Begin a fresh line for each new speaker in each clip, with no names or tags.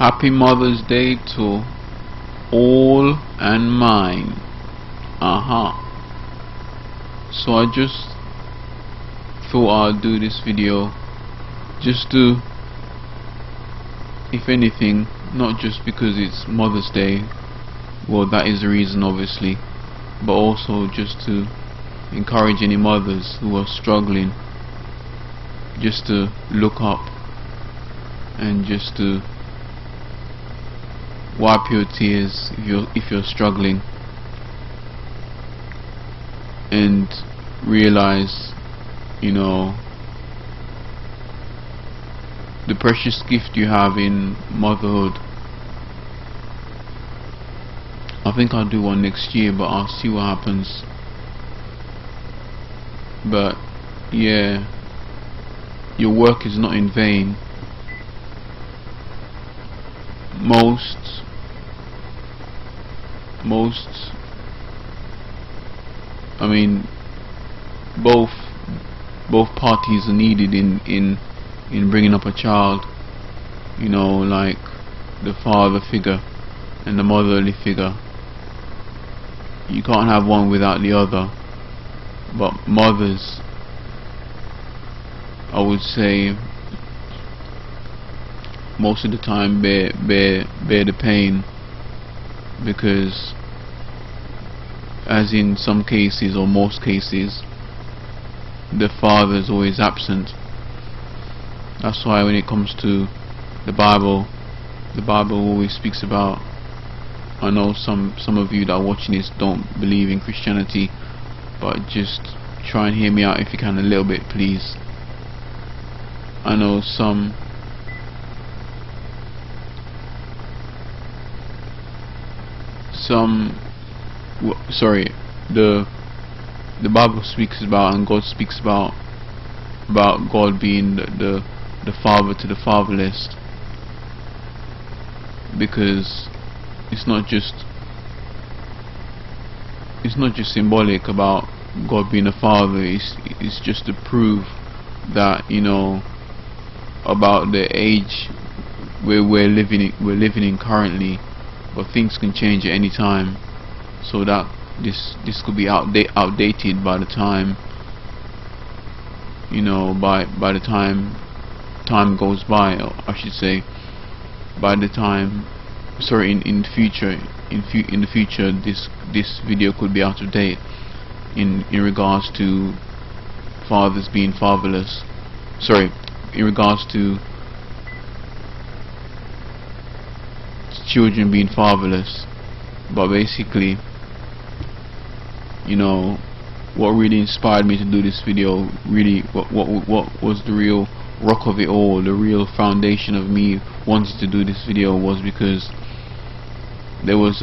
Happy Mother's Day to all and mine. So I just thought I'd do this video just to, if anything, not just because it's Mother's Day, well, that is the reason obviously, but also just to encourage any mothers who are struggling, just to look up and just to wipe your tears if you're struggling, and realize, you know, the precious gift you have in motherhood. I think I'll do one next year, but I'll see what happens. But yeah, your work is not in vain. Most I mean, both parties are needed in bringing up a child, you know, like the father figure and the motherly figure. You can't have one without the other. But mothers, I would say, most of the time bear the pain, because as in some cases or most cases, the father is always absent. That's why when it comes to the Bible always speaks about, I know some of you that are watching this don't believe in Christianity, but just try and hear me out if you can a little bit, please. I know the Bible speaks about, and God speaks about God being the father to the fatherless, because it's not just symbolic about God being a father. It's just to prove that, you know, about the age where we're living in currently, but things can change at any time, so that this could be outdated by the time, you know, by the time goes by, or I should say, by the time, sorry, in the future, this video could be out of date in regards to fathers being fatherless. Sorry, in regards to children being fatherless. But basically, you know, what really inspired me to do this video, really what was the real rock of it all, the real foundation of me wanting to do this video, was because there was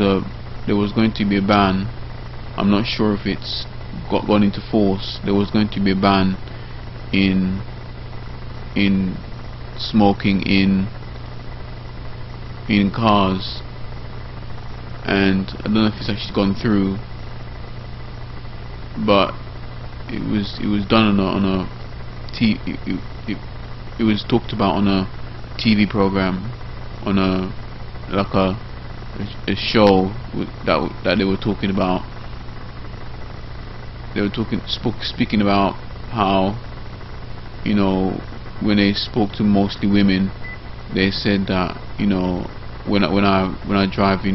going to be a ban. I'm not sure if it's gone into force. There was going to be a ban in smoking in cars, and I don't know if it's actually gone through, but it was done on a it was talked about on a TV program, on a show that they were talking about. They were speaking about how, you know, when they spoke to mostly women, they said that, you know, when I drive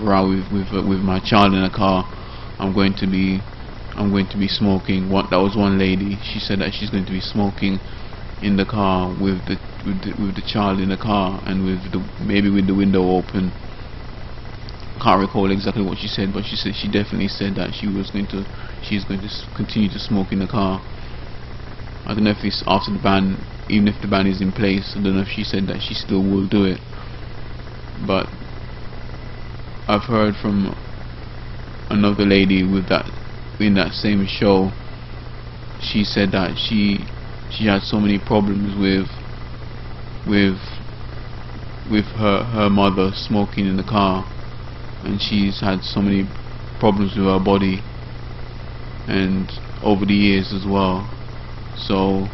around with my child in a car, I'm going to be smoking. That was one lady. She said that she's going to be smoking in the car with the child in the car, and maybe with the window open. Can't recall exactly what she said, but she definitely said that she's going to continue to smoke in the car. I don't know if it's after the ban, even if the ban is in place. I don't know if she said that she still will do it, but I've heard from another lady in that same show. She said that she had so many problems with her mother smoking in the car, and she's had so many problems with her body, and over the years as well. So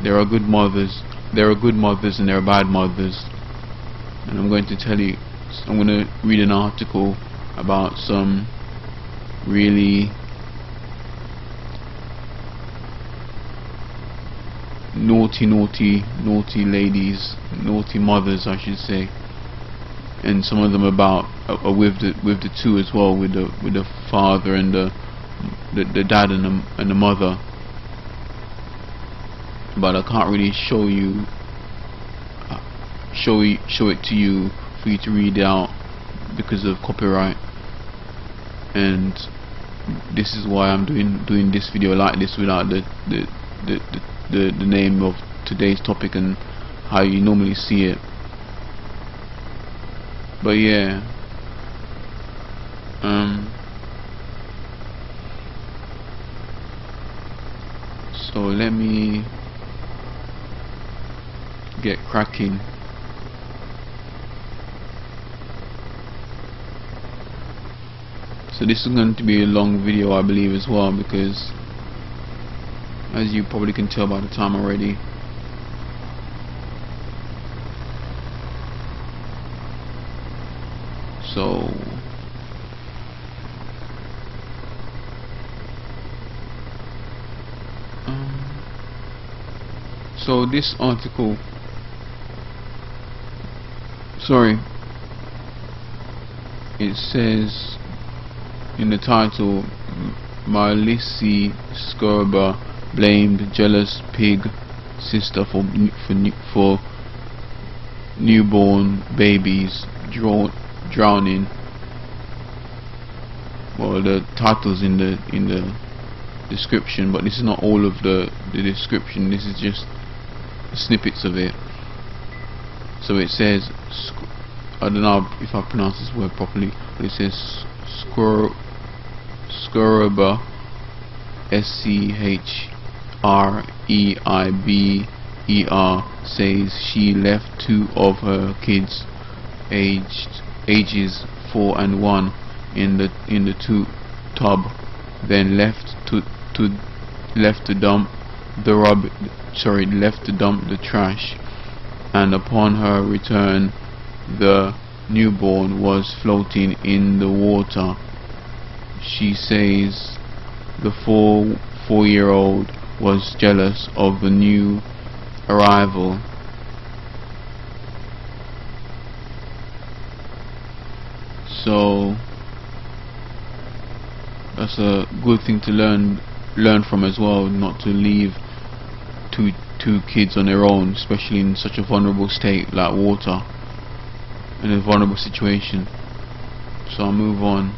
there are good mothers and there are bad mothers, and I'm going to tell you. I'm going to read an article about some really naughty ladies, naughty mothers I should say, and some of them about with the two as well, with the father and the dad and the mother. But I can't really show it to you for you to read out because of copyright, and this is why I'm doing this video like this without the name of today's topic and how you normally see it. But yeah, so let me get cracking. So this is going to be a long video, I believe, as well, because as you probably can tell by the time already, so this article, it says in the title, Marlisi Scorba blamed jealous pig sister for newborn babies drowning. Well, the title's in the description, but this is not all of the description. This is just snippets of it. So it says, I don't know if I pronounce this word properly, but it says Scorba, Schreiber, says she left two of her kids ages 4 and 1 in the tub, then left to dump the trash, and upon her return the newborn was floating in the water. She says the four-year-old was jealous of the new arrival. So that's a good thing to learn from as well, not to leave two kids on their own, especially in such a vulnerable state like water, in a vulnerable situation. So I'll move on.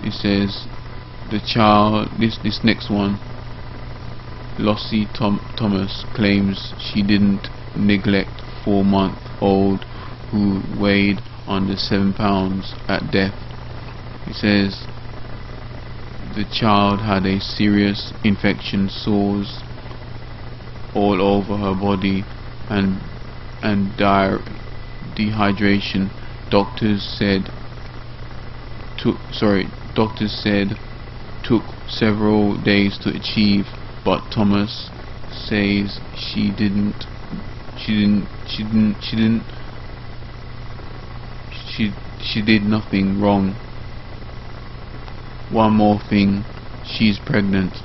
It says the child, this next one, Lossie Thomas claims she didn't neglect 4-month-old who weighed under 7 pounds at death. It says the child had a serious infection, sores all over her body, and dehydration. Doctors said took several days to achieve, but Thomas says she did nothing wrong. One more thing, she's pregnant.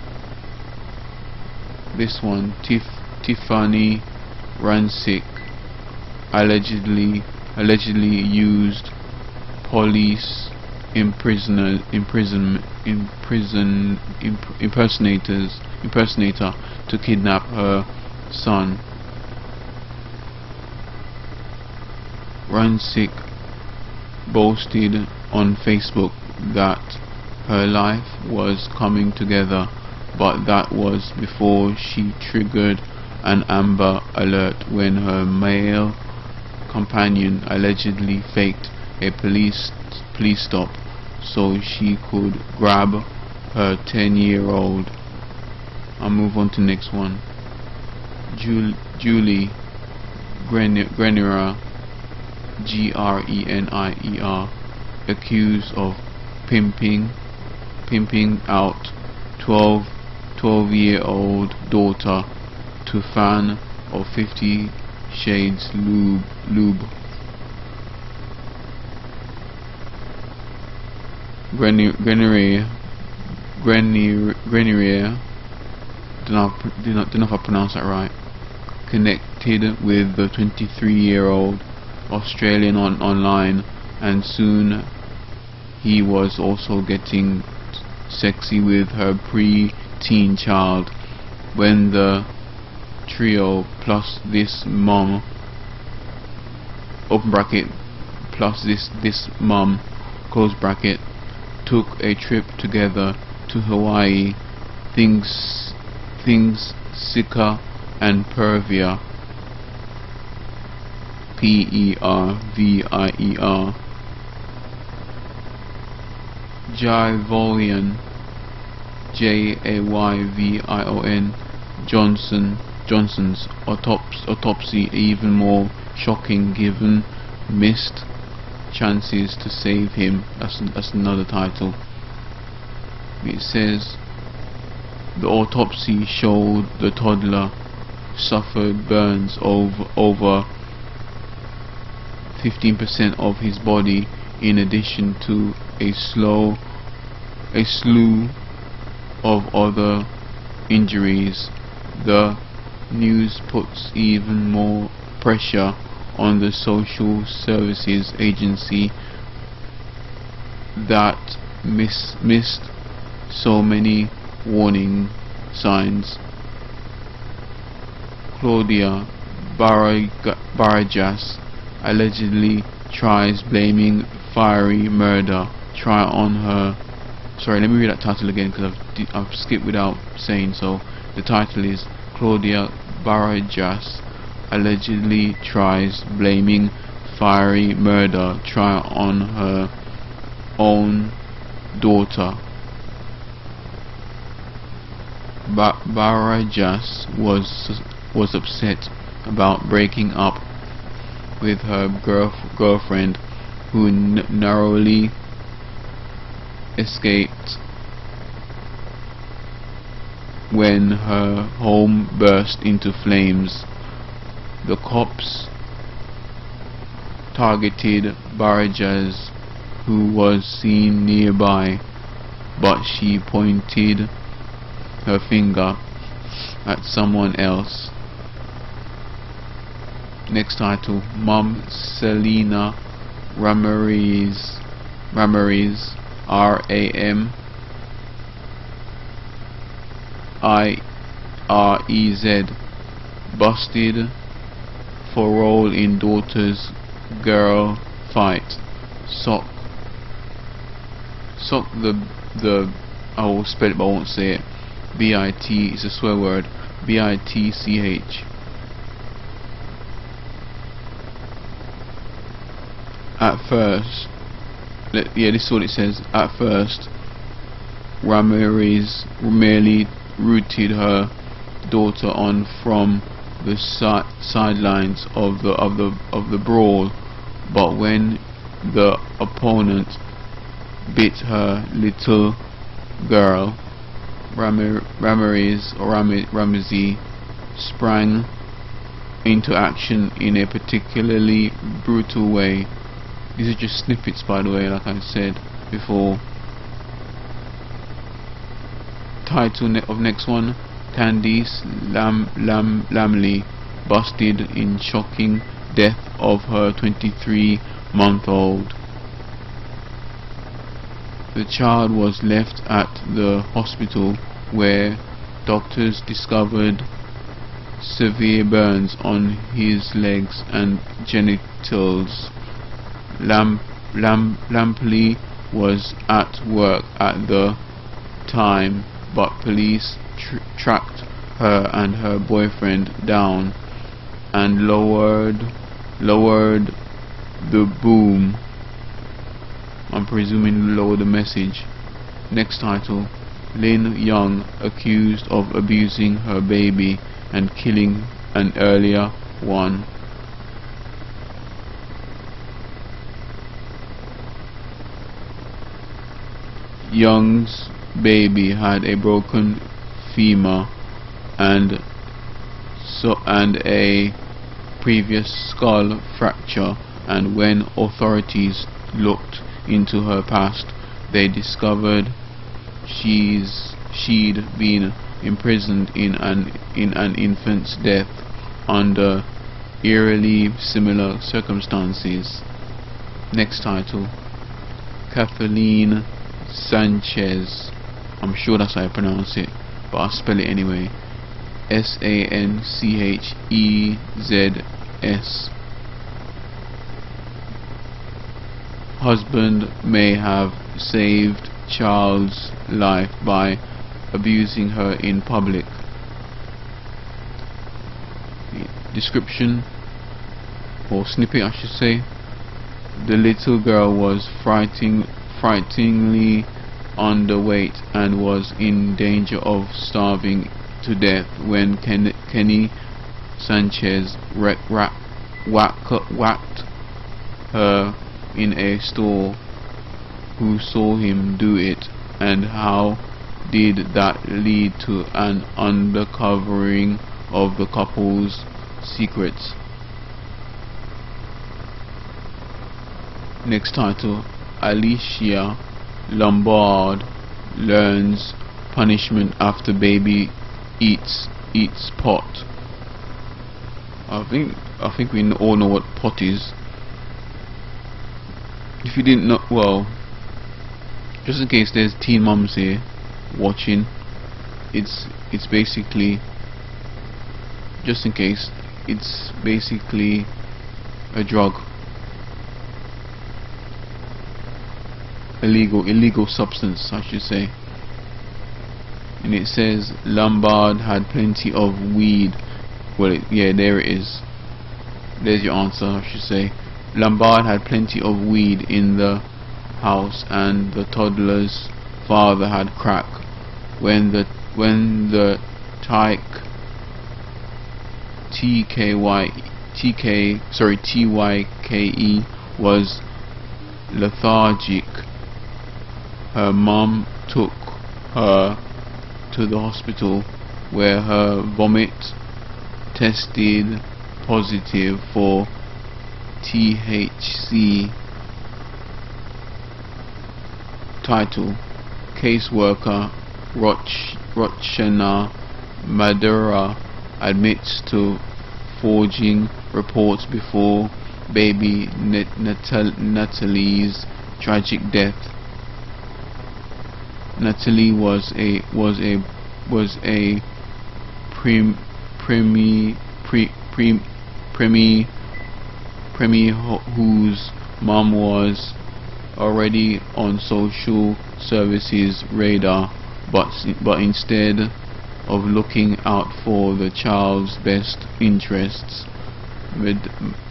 This one, Tiffany Rancic allegedly used police impersonator to kidnap her son. Rancic boasted on Facebook that her life was coming together, but that was before she triggered an Amber Alert when her male companion allegedly faked a police stop so she could grab her 10-year-old. I'll move on to the next one. Julie Grenier, Grenier, accused of pimping out 12-year-old daughter to fan of 50 Shades lube. Grenier, Grenier, don't know if I pronounced that right, connected with the 23-year-old Australian online, and soon he was also getting sexy with her pre-teen child. When the trio plus this mom, open bracket, plus this mum, close bracket, took a trip together to Hawaii, things sicker and pervier, Pervier, Jayvion, Jayvion, Johnson's autopsy even more shocking given missed chances to save him. That's another title. It says the autopsy showed the toddler suffered burns over 15% of his body, in addition to a slew of other injuries. The news puts even more pressure on the social services agency that missed so many warning signs. Claudia Barajas allegedly tries blaming fiery murder try on her. Sorry, let me read that title again because I've skipped without saying so. The title is Claudia Barajas allegedly tries blaming fiery murder try on her own daughter. Barajas was upset about breaking up with her girlfriend, who narrowly escaped when her home burst into flames. The cops targeted Barajas, who was seen nearby, but she pointed her finger at someone else. Next title: Mom Selena Ramirez, Ramirez, busted for role in daughter's girl fight. Sock the I will spell it but I won't say it. B-I-T is a swear word. B-I-T-C-H. At first, this is what it says. At first, Ramirez merely rooted her daughter on from the sidelines of the brawl, but when the opponent bit her little girl, Ramirez sprang into action in a particularly brutal way. These are just snippets, by the way, like I said before. Title of next one: Candice Lamley busted in shocking death of her 23-month-old. The child was left at the hospital where doctors discovered severe burns on his legs and genitals. Lampley was at work at the time, but police tracked her and her boyfriend down and lowered the boom. I'm presuming lower the message. Next title: Lynn Young accused of abusing her baby and killing an earlier one. Young's baby had a broken femur and a previous skull fracture, and when authorities looked into her past, they discovered she'd been imprisoned in an infant's death under eerily similar circumstances. Next title: Kathleen Sanchez. I'm sure that's how I pronounce it, but I'll spell it anyway. Sanchezs. Husband may have saved child's life by abusing her in public. Description, or snippet I should say: the little girl was frighteningly underweight and was in danger of starving to death when Kenny Sanchez whacked her in a store. Who saw him do it, and how did that lead to an uncovering of the couple's secrets? Next title: Alicia Lombard learns punishment after baby eats pot. I think we all know what pot is. If you didn't know, well, just in case there's teen moms here watching, it's basically, just in case, it's basically a drug, illegal substance I should say. And it says Lombard had plenty of weed. Well, yeah, there it is. There's your answer, I should say. Lombard had plenty of weed in the house, and the toddler's father had crack. When the TYKE was lethargic, her mom took her to the hospital, where her vomit tested positive for THC. Title: Caseworker Rochana Madera admits to forging reports before baby Natalie's tragic death. Natalie was a preemie whose mom was already on social services radar, but instead of looking out for the child's best interests,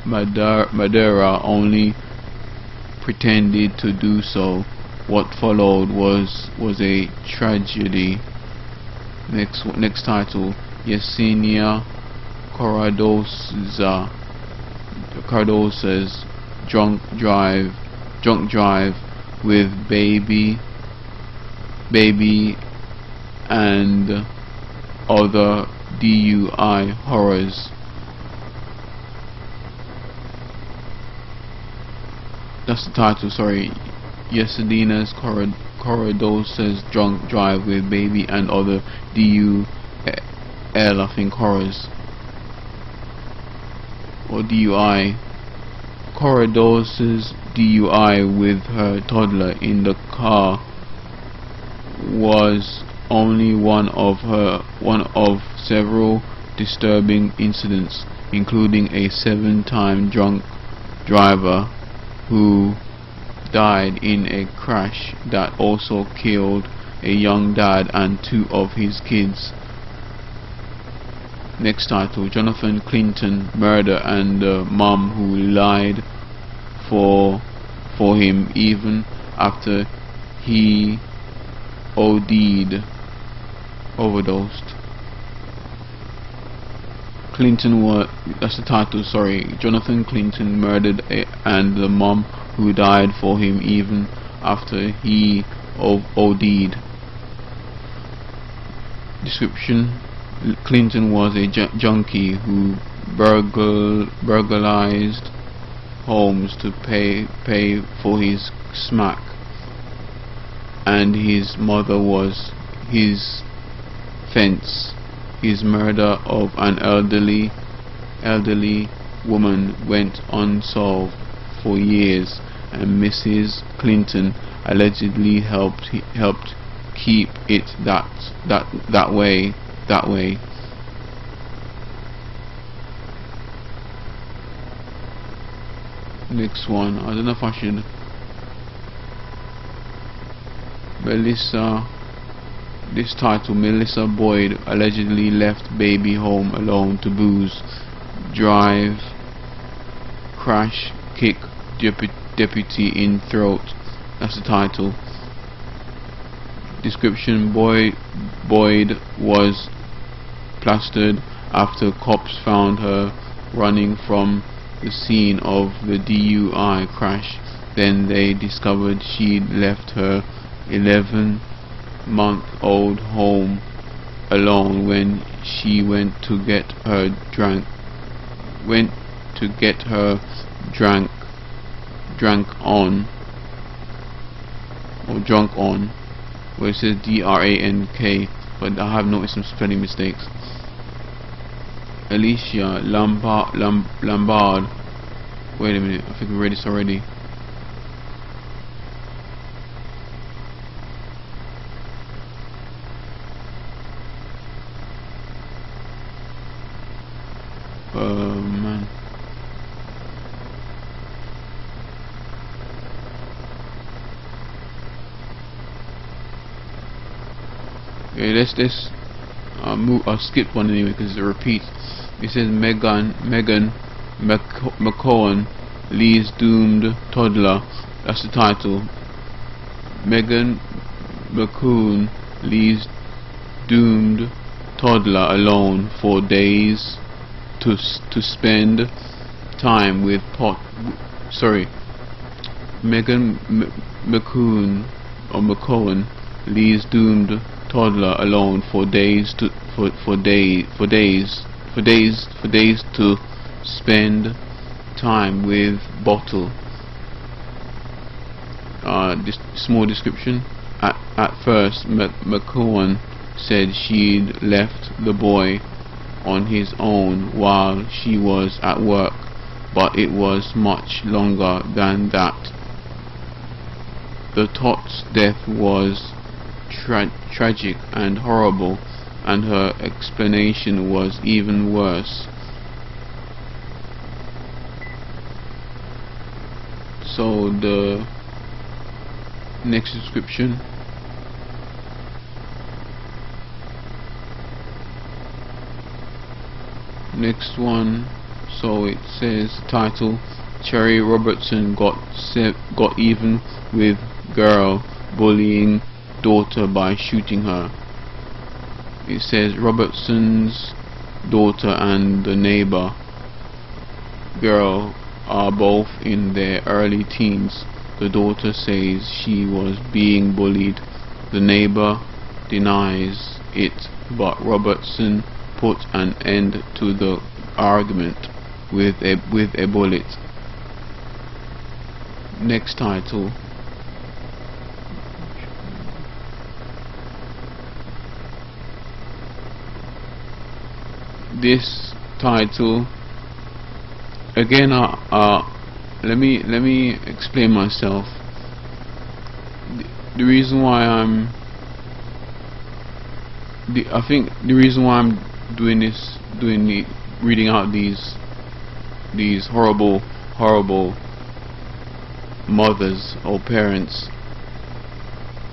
Madera only pretended to do so. What followed was a tragedy. Next title: Yesenia Cardosa's drunk drive with baby and other DUI horrors. That's the title, sorry. Yesenia Cardosa's drunk drive with baby and other DUL, I think, horrors, or DUI. Cardosa's DUI with her toddler in the car was only one of several disturbing incidents, including a 7-time drunk driver who died in a crash that also killed a young dad and 2 of his kids. Next title: Jonathan Clinton murder and the mom who lied for him even after he overdosed. That's the title, sorry. Jonathan Clinton murdered and the mom who died for him even after he OD'd. Description: Clinton was a junkie who burglarized homes to pay for his smack. and his mother was his fence. His murder of an elderly woman went unsolved for years, and Mrs. Clinton allegedly helped keep it that way. Next one, I don't know if I should. Melissa. This title: Melissa Boyd allegedly left baby home alone to booze, drive, crash, kick deputy in throat. That's the title. Description: Boyd was plastered after cops found her running from the scene of the DUI crash. Then they discovered she'd left her 11-month-old home alone when she went to get her drunk on, where it says DRANK, but I have noticed some spelling mistakes. Alicia Lombard. Wait a minute, I think we read this already. Man. Okay, let's I'll skip one anyway because it's a repeat. It says Megan McCowan, Lee's doomed toddler. That's the title. Megan McCowan leaves doomed toddler alone for days to spend time with Megan McCowan leaves doomed toddler alone for days to spend time with bottle. This small description. At first, McCowan said she'd left the boy on his own while she was at work, but it was much longer than that. The tot's death was tragic and horrible, and her explanation was even worse. So the next description. Next one. So it says title: Cherry Robertson got even with girl bullying daughter by shooting her. It says Robertson's daughter and the neighbor girl are both in their early teens. The daughter says she was being bullied. The neighbor denies it, but Robertson put an end to the argument with a bullet. Next title. This title again. Let me explain myself. The reason why I think the reason why I'm reading out these horrible mothers or parents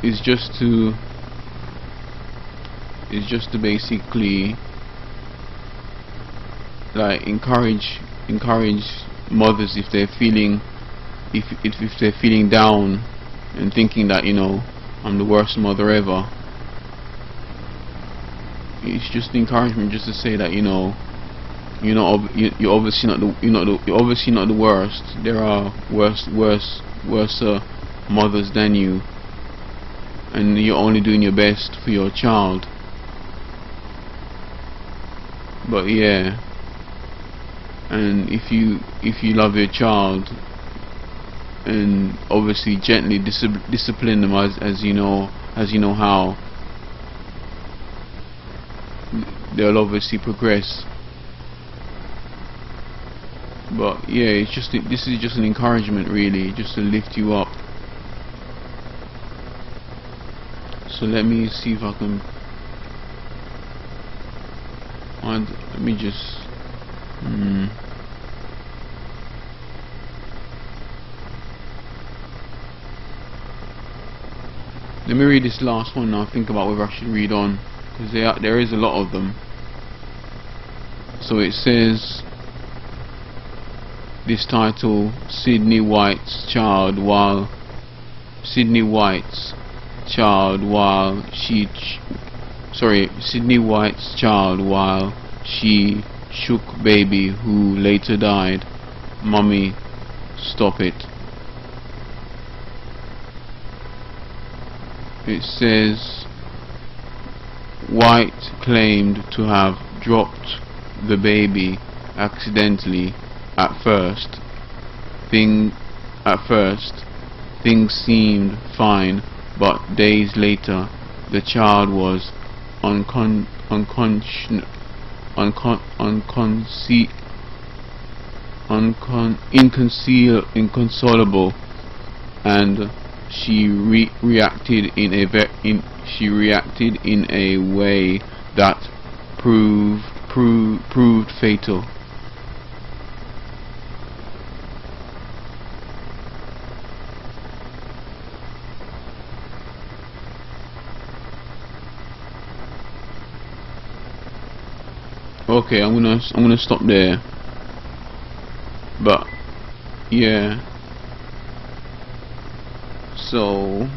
is just to basically like encourage mothers if they're feeling down and thinking that, you know, I'm the worst mother ever. It's just encouragement, just to say that, you know, you're obviously not the worst. There are worse mothers than you, and you're only doing your best for your child. But yeah, and if you love your child and obviously gently discipline them as you know how, they'll obviously progress. But yeah, it's just, this is just an encouragement really, just to lift you up. So let me see if I can find, let me just let me read this last one and I'll think about whether I should read on, because there is a lot of them. So it says, this title, Sydney White's child while Sydney White's child while she shook baby who later died. Mummy, stop it. It says, White claimed to have dropped the baby accidentally. At first, things seemed fine, but days later, the child was inconsolable, and she reacted in a way that proved fatal. Okay, I'm gonna stop there. But yeah, so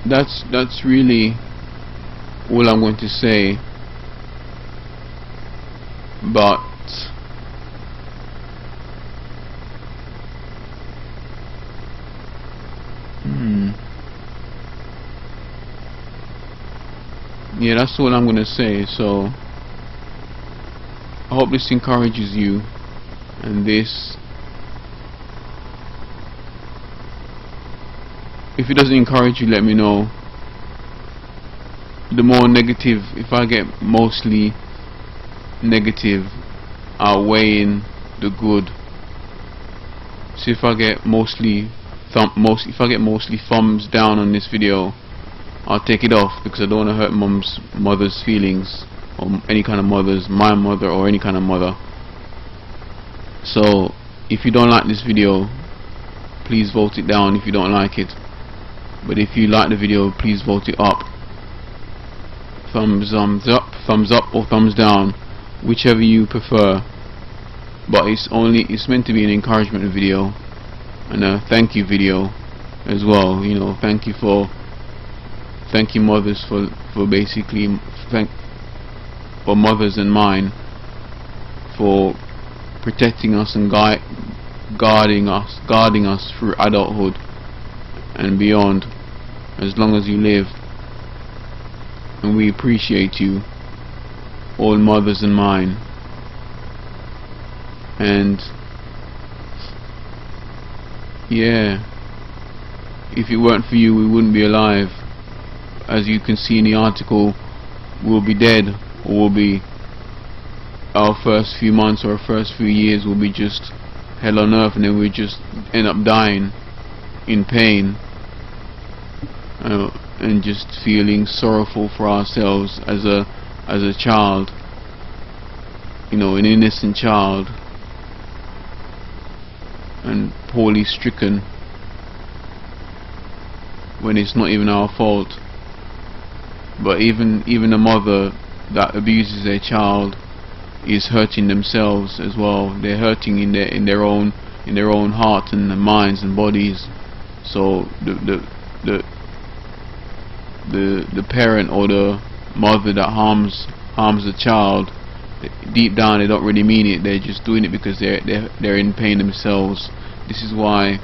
that's really all I'm going to say. But yeah, that's all I'm gonna say. So I hope this encourages you, and this, if it doesn't encourage you, let me know. The more negative, if I get mostly negative, outweighing the good. So if I get mostly thumbs down on this video, I'll take it off, because I don't want to hurt mother's feelings, or any kind of mothers, my mother or any kind of mother. So if you don't like this video, please vote it down if you don't like it. But if you like the video, please vote it up. Thumbs up or thumbs down, whichever you prefer. But it's meant to be an encouragement video and a thank you video as well. You know, thank you mothers for basically for mothers and mine for protecting us and guarding us through adulthood and beyond, as long as you live. And we appreciate you, all mothers and mine. And yeah, if it weren't for you, we wouldn't be alive. As you can see in the article, we'll be dead, or we'll be, our first few months or our first few years will be just hell on earth, and then we just end up dying in pain, and just feeling sorrowful for ourselves as a child, you know, an innocent child, and poorly stricken when it's not even our fault. But even a mother that abuses their child is hurting themselves as well. They're hurting in their own heart and minds and bodies. So the parent or the mother that harms the child, deep down they don't really mean it. They're just doing it because they're in pain themselves. This is why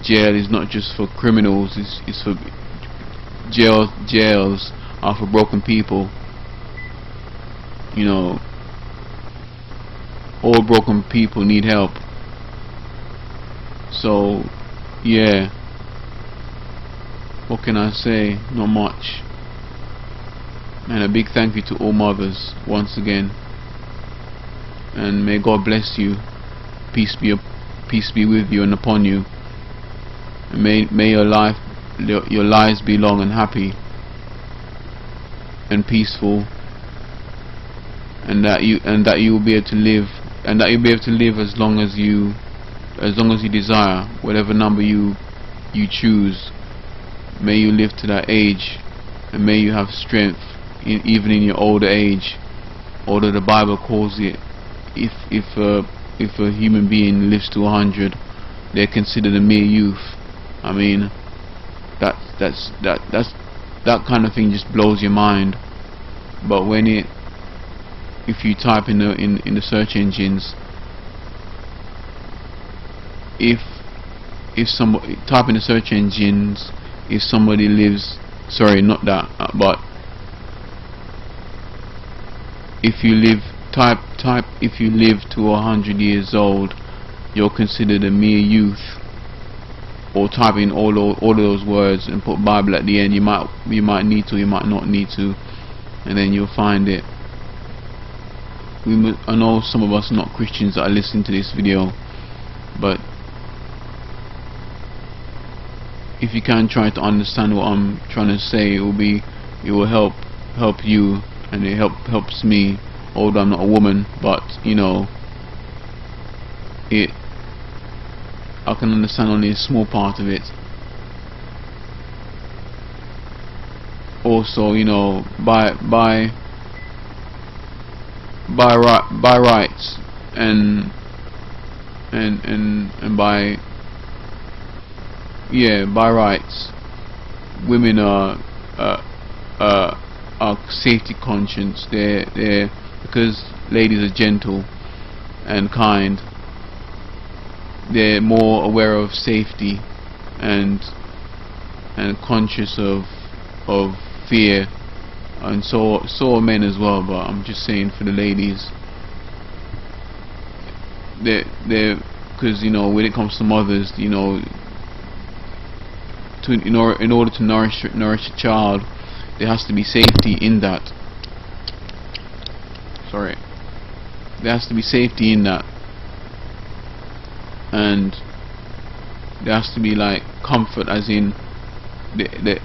jail is not just for criminals. It's for jails are for broken people. You know, all broken people need help. So yeah, what can I say? Not much. And a big thank you to all mothers once again, and may God bless you. Peace be with you and upon you, and may your lives be long and happy and peaceful, and that you will be able to live, and that you'll be able to live as long as you desire, whatever number you choose. May you live to that age, and may you have strength even in your older age. Although the Bible calls it, if a human being lives to 100, they're considered a mere youth. I mean, that kind of thing just blows your mind. But if you type in the search engines, if somebody type in the search engines, if somebody lives, sorry, not that, but if you live, type if you live to 100 years old, you're considered a mere youth. Or type in all those words and put Bible at the end. You might need to, you might not need to, and then you'll find it. I know some of us not Christians that are listening to this video, but if you can try to understand what I'm trying to say, it will help you, and it helps me. Although I'm not a woman, but you know, I can understand only a small part of it. Also, you know, by rights and by rights, women are safety conscious. They're because ladies are gentle and kind. They're more aware of safety and conscious of fear, and so are men as well. But I'm just saying for the ladies, they're because you know, when it comes to mothers, you know, in order to nourish a child, there has to be safety in that. Sorry, there has to be safety in that, and there has to be like comfort, as in the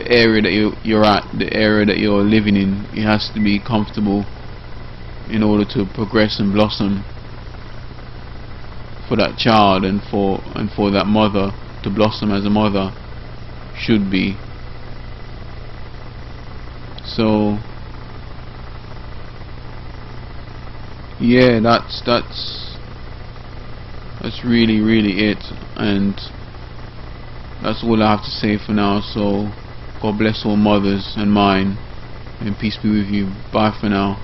area that you're at, the area that you're living in. It has to be comfortable in order to progress and blossom for that child, and for that mother to blossom as a mother should be. So yeah, that's really it, and that's all I have to say for now. So God bless all mothers and mine, and peace be with you. Bye for now.